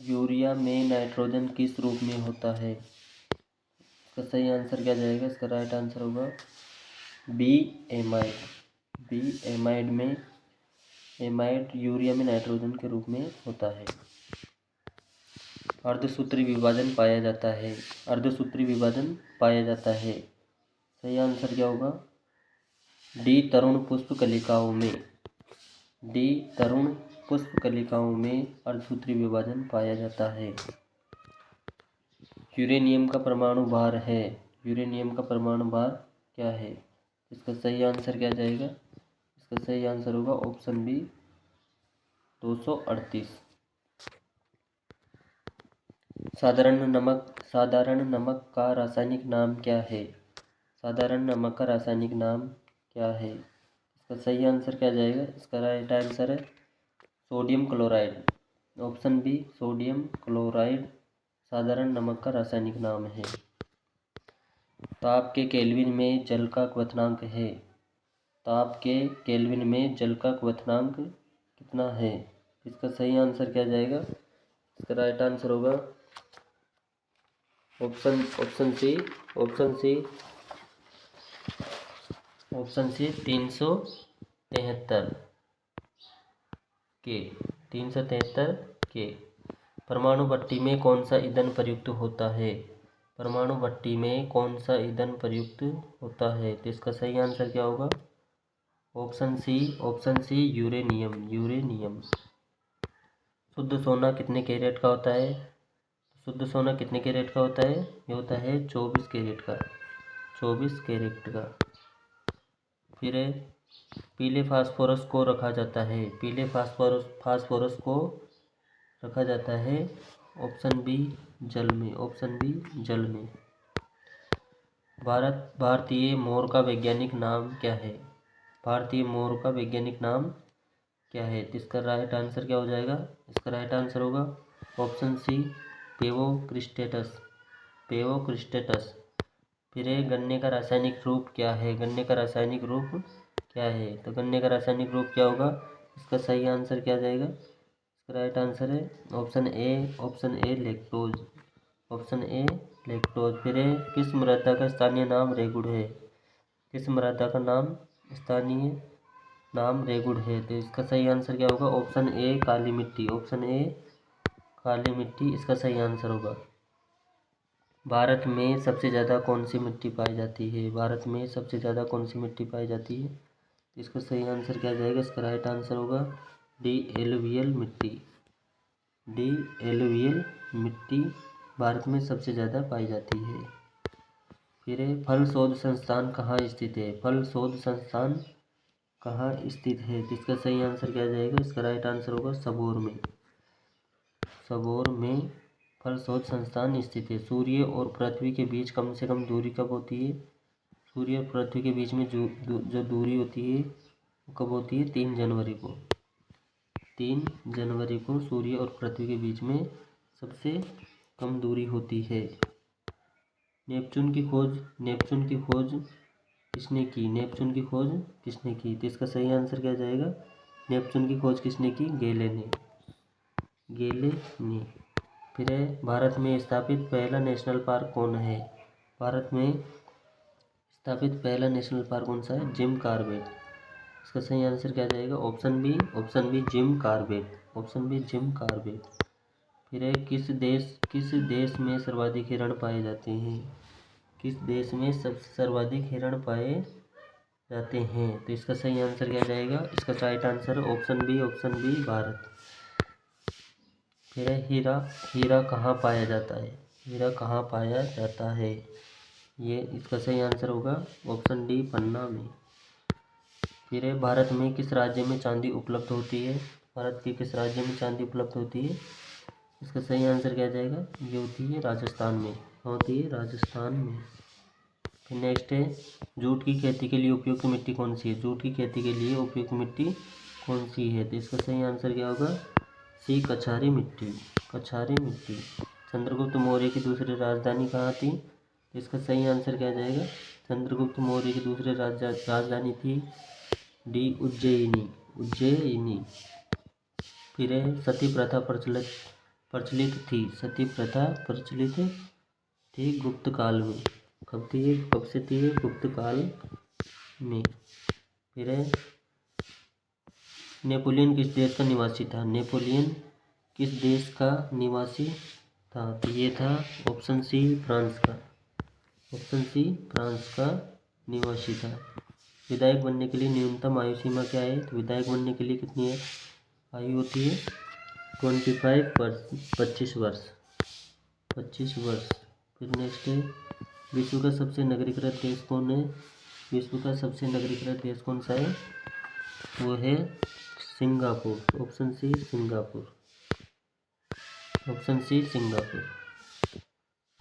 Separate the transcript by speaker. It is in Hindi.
Speaker 1: यूरिया में नाइट्रोजन किस रूप में होता है? इसका सही आंसर क्या जाएगा? इसका राइट आंसर होगा बी एमाइड। बी एमाइड में एमाइड यूरिया में नाइट्रोजन के रूप में होता है। अर्धसूत्री विभाजन पाया जाता है। अर्धसूत्री विभाजन पाया जाता है। सही आंसर क्या होगा? डी तरुण पुष्प कलिकाओं में। डी तरुण पुष्प कलिकाओं में अर्धसूत्री विभाजन पाया जाता है। यूरेनियम का परमाणु भार है। यूरेनियम का परमाणु भार क्या है? इसका सही आंसर क्या जाएगा? इसका सही आंसर होगा ऑप्शन बी 238। साधारण नमक का रासायनिक नाम क्या है? साधारण नमक का रासायनिक नाम क्या है? इसका सही आंसर क्या जाएगा? इसका राइट आंसर है sodium chloride. Option B sodium chloride साधारण नमक का रासायनिक नाम है। ताप के केल्विन में जल का क्वथनांक है। ताप के केल्विन में जल का क्वथनांक कितना है? इसका सही आंसर क्या जाएगा? इसका राइट आंसर होगा ऑप्शन सी 373 के 373 के। परमाणु भट्टी में कौन सा ईंधन प्रयुक्त होता है? परमाणु भट्टी में कौन सा ईंधन प्रयुक्त होता है? तो इसका सही आंसर क्या होगा? Option C uranium. शुद्ध सोना कितने कैरेट का होता है? शुद्ध सोना कितने कैरेट का होता है? ये होता है 24 कैरेट का। 24 कैरेट का। फिर पीले फास्फोरस को रखा जाता है। पीले फास्फोरस को रखा जाता है ऑप्शन बी जल में। ऑप्शन बी जल में। भारतीय मोर का वैज्ञानिक नाम क्या है? भारतीय मोर का वैज्ञानिक नाम क्या है? इसका राइट आंसर क्या हो जाएगा? इसका राइट आंसर होगा ऑप्शन सी पेवोक्रिस्टेटस। फिर गन्ने का रासायनिक रूप क्या है? गन्ने का रासायनिक रूप क्या है? तो गन्ने का रासायनिक रूप क्या होगा? इसका सही आंसर क्या जाएगा? इसका राइट आंसर है option A lactose. Option A lactose. फिर किस मृदा का स्थानीय नाम रेगुड़ है? किस मृदा का स्थानीय नाम रेगुड़ है? तो इसका सही आंसर क्या होगा? ऑप्शन ए काली मिट्टी। ऑप्शन ए काली मिट्टी इसका सही आंसर होगा। भारत में सबसे ज़्यादा कौन सी मिट्टी पाई जाती है? भारत में सबसे ज़्यादा कौन सी मिट्टी पाई जाती है? इसका सही आंसर क्या जाएगा? इसका राइट आंसर होगा डी एलुवियल मिट्टी। डी एलुवियल मिट्टी भारत में सबसे ज़्यादा पाई जाती है। फिर फल शोध संस्थान कहाँ स्थित है? फल शोध संस्थान कहाँ स्थित है? इसका सही आंसर क्या जाएगा? इसका राइट आंसर होगा सबौर में। सबौर में फल शोध संस्थान स्थित है। सूर्य और पृथ्वी के बीच कम से कम दूरी कब होती है? सूर्य और पृथ्वी के बीच में जो दूरी होती है वो कब होती है? 3 जनवरी को। 3 जनवरी को सूर्य और पृथ्वी के बीच में सबसे कम दूरी होती है। नेपच्यून की खोज किसने की? नेपच्यून की खोज किसने की? तो इसका सही आंसर क्या जाएगा? नेपच्यून की खोज किसने की? गेले ने। फिर भारत में स्थापित पहला नेशनल पार्क कौन है? भारत में स्थापित पहला नेशनल पार्क कौन सा है? Jim Corbett. इसका सही आंसर क्या जाएगा? Option B Jim Corbett. Option B Jim Corbett. फिर किस देश में सर्वाधिक हिरण पाए जाते हैं? किस देश में सबसे सर्वाधिक हिरण पाए जाते हैं? तो इसका सही आंसर क्या जाएगा? इसका right answer option B Bharat. फिर हीरा कहाँ पाया जाता है? हीरा कहाँ पाया जाता है? ये इसका सही आंसर होगा ऑप्शन डी पन्ना में। फिर भारत में किस राज्य में चांदी उपलब्ध होती है? भारत के किस राज्य में चांदी उपलब्ध होती है? इसका सही आंसर क्या जाएगा? ये होती है राजस्थान में। होती है राजस्थान में। फिर नेक्स्ट है जूट की खेती के लिए उपयुक्त मिट्टी कौन सी है? जूट की खेती के लिए उपयुक्त मिट्टी कौन सी है? तो इसका सही आंसर क्या होगा? सी कछारी मिट्टी। चंद्रगुप्त मौर्य की दूसरी राजधानी कहाँ थी? तो इसका सही आंसर क्या जाएगा? चंद्रगुप्त मौर्य की दूसरी राजधानी थी डी उज्जयिनी। फिर सती प्रथा प्रचलित प्रचलित थी, सती प्रथा प्रचलित थी गुप्त काल में। कब थी? कब से थी? गुप्त काल में। फिर है नेपोलियन किस देश का निवासी था? नेपोलियन किस देश का निवासी था? तो ये था ऑप्शन सी फ्रांस का। ऑप्शन सी फ्रांस का निवासी था। विधायक बनने के लिए न्यूनतम आयु सीमा क्या है? तो विधायक बनने के लिए कितनी है आयु होती है? 25 वर्ष, 25 वर्ष, 25 वर्ष। फिर नेक्स्ट है विश्व का सबसे नगरीकृत देश कौन है? विश्व का सबसे नगरीकृत देश कौन सा है? वो है Singapore. Option C Singapore. Option C Singapore.